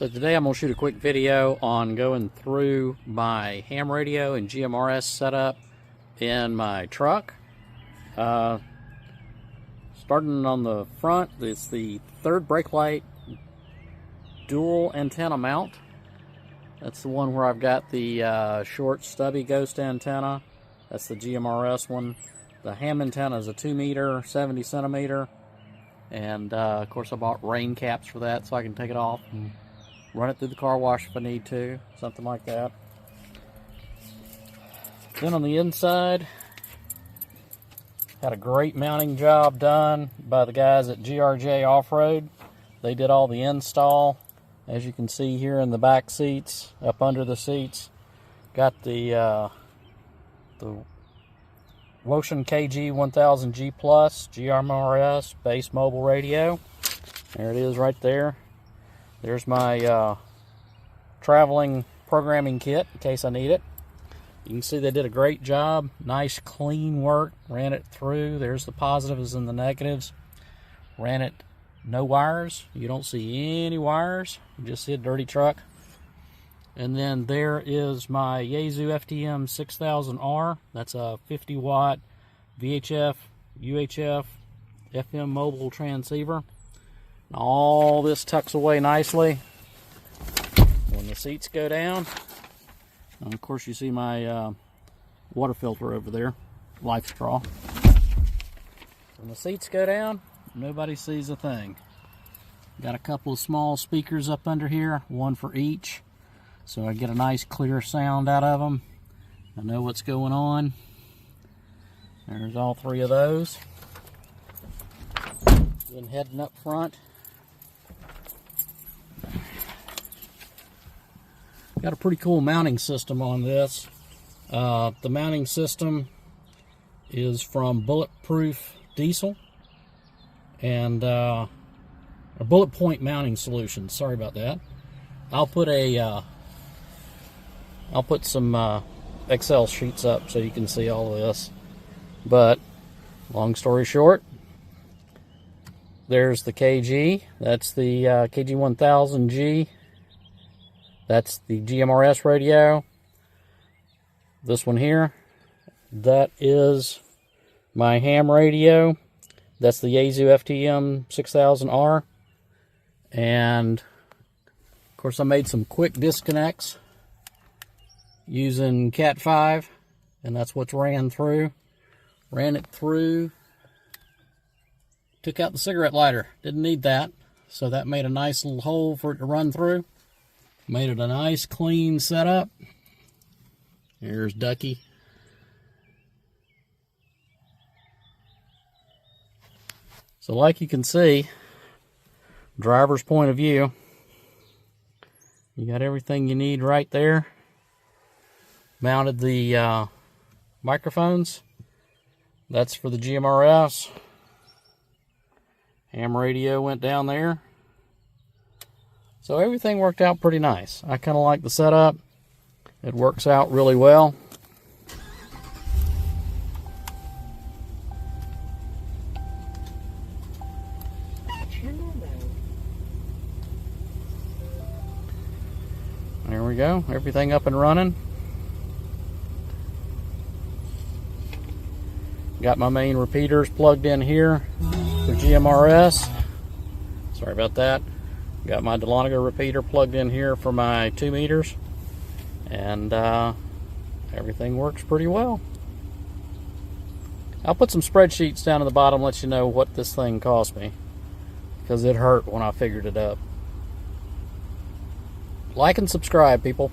So today I'm going to shoot a quick video on going through my ham radio and GMRS setup in my truck. Starting on the front, it's the third brake light dual antenna mount. That's the one where I've got the short stubby ghost antenna. That's the GMRS one. The ham antenna is a 2 meter, 70 centimeter. And of course I bought rain caps for that so I can take it off and run it through the car wash if I need to, something like that. Then on the inside, had a great mounting job done by the guys at GRJ Off-Road. They did all the install, as you can see here in the back seats, up under the seats. Got the Woshin KG1000G Plus GMRS base mobile radio. There it is right there. There's my traveling programming kit in case I need it. You can see they did a great job. Nice clean work. Ran it through. There's the positives and the negatives. Ran it no wires. You don't see any wires. You just see a dirty truck. And then there is my Yaesu FTM 6000R. That's a 50 watt VHF, UHF, FM mobile transceiver. All this tucks away nicely when the seats go down. And of course you see my water filter over there, life straw. When the seats go down, nobody sees a thing. Got a couple of small speakers up under here, one for each, so I get a nice clear sound out of them. I know what's going on. There's all three of those. Then heading up front, got a pretty cool mounting system on this. The mounting system is from Bulletproof Diesel and a Bullet Point mounting solution. Sorry about that. I'll put some Excel sheets up so you can see all of this. But long story short, there's the KG. That's the KG1000G. That's the GMRS radio. This one here, that is my ham radio. That's the Yaesu FTM 6000R. And of course I made some quick disconnects using Cat 5, and that's what's ran through. Ran it through, took out the cigarette lighter. Didn't need that, so that made a nice little hole for it to run through. Made it a nice clean setup. Here's Ducky. So like you can see, driver's point of view, you got everything you need right there. Mounted the microphones. That's for the GMRS. Ham radio went down there. So everything worked out pretty nice. I kind of like the setup. It works out really well. There we go. Everything up and running. Got my main repeaters plugged in here for GMRS. Sorry about that. Got my Delonico repeater plugged in here for my 2 meters. And everything works pretty well. I'll put some spreadsheets down at the bottom, let you know what this thing cost me, because it hurt when I figured it up. Like and subscribe, people.